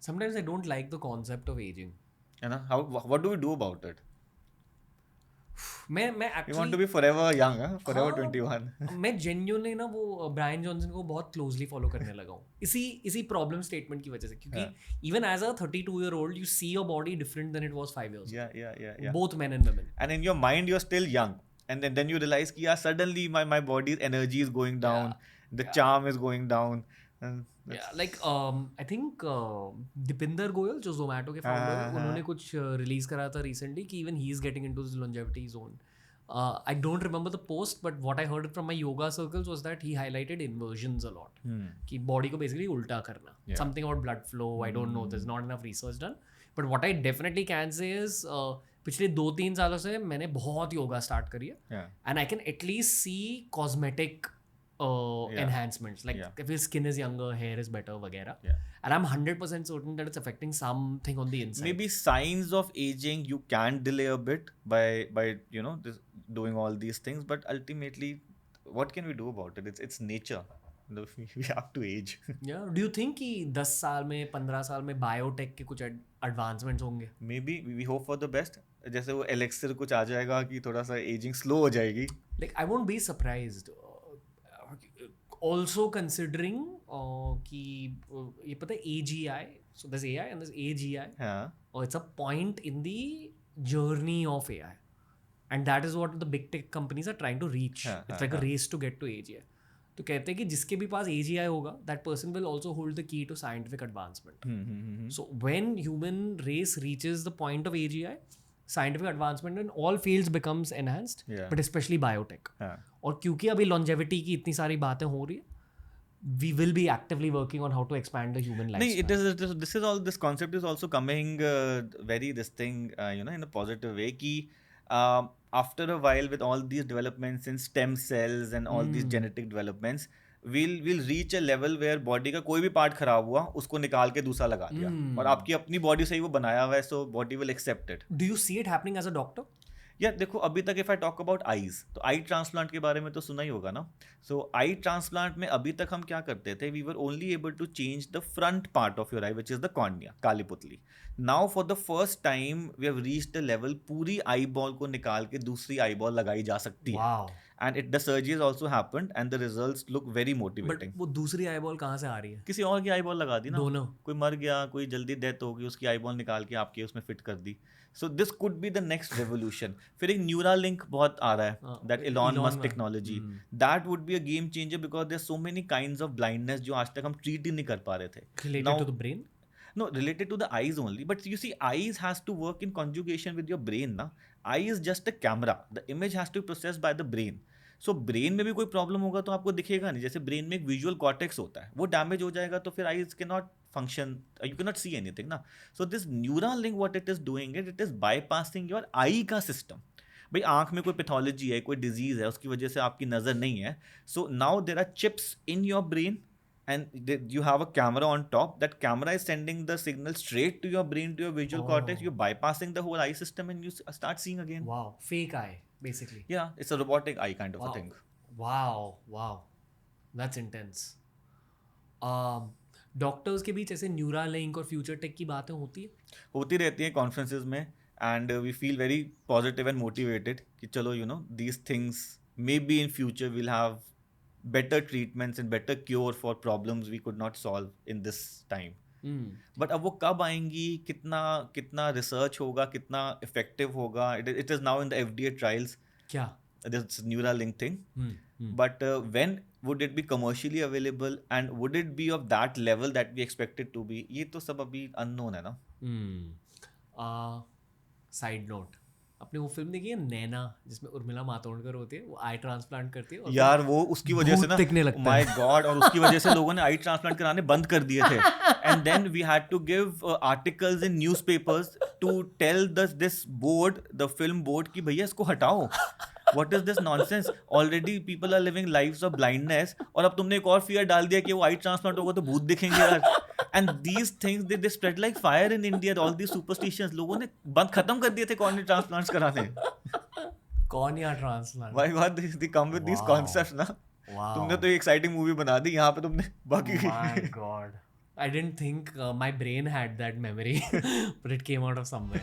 Sometimes I don't like the concept of aging. You know, what do we do about it? मैं We want actually to be forever young, huh? Forever हाँ 21. मैं genuinely ना वो Brian Johnson को बहुत closely follow करने लगा हूँ इसी प्रॉब्लम स्टेटमेंट की वजह से क्योंकि even as a 32-year-old you see your body different than it was 5 years Yeah, ago. yeah. Both men and women. And in your mind, you're still young. And then you realize, कि, yeah, suddenly my body's energy is going down. The charm is going down. And Yeah, like I think Dipinder Goyal जो Zomato के founder है उन्होंने कुछ release करा था recently कि even he is getting into this longevity zone. I don't remember the post, but what I heard from my yoga circles was that he highlighted inversions a lot. कि body को basically उल्टा करना. Something about blood flow. I don't know. There's not enough research done. But what I definitely can say is पिछले 2-3 सालों से मैंने बहुत yoga start करी है. And I can at least see cosmetic enhancements, like if his skin is younger, hair is better, वगैरह. And I'm 100% certain that it's affecting something on the inside. Maybe signs of aging you can delay a bit by doing all these things, but ultimately, what can we do about it? It's nature. We have to age. Yeah. Do you think कि 10 साल में 15 साल में biotech के कुछ advancements होंगे? Maybe we hope for the best. जैसे वो elixir कुछ आ जाएगा कि थोड़ा सा aging slow हो जाएगी. Like I won't be surprised. Also considering कि ये पता है AGI, so there's AI and there's AGI. Or it's a point in the journey of AI, and that is what the big tech companies are trying to reach. It's like a race to get to AGI. तो कहते हैं कि जिसके भी पास AGI होगा, that person will also hold the key to scientific advancement. So when human race reaches the point of AGI, scientific advancement in all fields becomes enhanced, but especially biotech. और क्योंकि अभी longevity की इतनी सारी बातें हो रही है, we will be actively working on how to expand the human lifespan. This concept is also coming very this thing, in a positive way. Ki, after a while, with all these developments in stem cells and all these genetic developments, we'll reach a level where body का कोई भी part खराब हुआ उसको निकाल के दूसरा लगा दिया और आपकी अपनी body से ही वो बनाया हुआ है, so body will accept it. Do you see it happening as a doctor? देखो अभी तक if I talk about eyes तो आई ट्रांसप्लांट के बारे में तो सुना ही होगा ना. सो आई ट्रांसप्लांट में अभी तक हम क्या करते थे, we were only able to change the front part of your eye which is the cornea, काली पुतली. Now for the first time we have reached the level पूरी आई बॉल को निकाल के दूसरी आई बॉल लगाई जा सकती है. And the surgery has also happened and the results look very motivating. But वो दूसरी eyeball कहाँ से आ रही है? किसी और की eyeball लगा दी ना. दोनों. कोई मर गया, कोई जल्दी डेथ हो गई, उसकी eyeball निकाल के आपके उसमें fit कर दी. So this could be the next revolution. फिर एक Neuralink बहुत आ रहा है, that Elon Musk technology. That would be a game changer because there's so many kinds of blindness जो आज तक हम treat ही नहीं कर पा रहे थे. Related to the brain? No, related to the eyes only. But you see, eyes has to work in conjugation with your brain ना. Eye is just a camera. The image has to be processed by the brain. So brain में भी कोई problem होगा तो आपको दिखेगा नहीं. जैसे ब्रेन में एक विजुअल कॉर्टेक्स होता है, वो डैमेज हो जाएगा तो फिर eyes can not function, you can not see anything ना. So this neural what it is doing it is bypassing your eye का सिस्टम. भाई आंख में कोई पैथोलॉजी है, कोई डिजीज है, उसकी वजह से आपकी नज़र नहीं है. So now there are chips in your brain and you have a camera on top. That camera is sending the signal straight to your brain, to your visual cortex. You're bypassing the whole eye system and you start seeing again. Wow, fake eye basically. Yeah, it's a robotic eye kind of a thing. Wow, that's intense. Doctors के बीच ऐसे Neuralink और future take की बातें होती रहती हैं conferences में, and we feel very positive and motivated कि चलो these things maybe in future we'll have better treatments and better cure for problems we could not solve in this time. But अब वो कब आएंगी, कितना रिसर्च होगा, कितना इफेक्टिव होगा, it is now in the FDA trials. क्या? This Neuralink thing. But when would it be commercially available and would it be of that level that we expect it to be? ये तो सब अभी unknown है ना. Side note, अपने वो film देखी है नैना जिसमें उर्मिला मातोंडकर होती है, वो आई ट्रांसप्लांट करती है और यार वो उसकी वजह से ना माय गॉड, और उसकी वजह से लोगों ने आई ट्रांसप्लांट कराने बंद कर दिए थे. And then we had to give articles in newspapers to tell this board, the film board, कि भैया इसको हटाओ. What is this nonsense? Already people are living lives of blindness और अब तुमने एक और fear डाल दिया कि वो आई ट्रांसप्लांट होगा तो भूत दिखेंगे यार. And these things they spread like fire in India. All these superstitions लोगों ने बंद खत्म कर दिए थे कॉर्निया ट्रांसप्लांट्स कराने. Cornea transplant. Why God they come with these concepts ना. तुमने तो एक exciting movie बना दी यहाँ पे तुमने बाकी. My God. I didn't think my brain had that memory, but it came out of somewhere.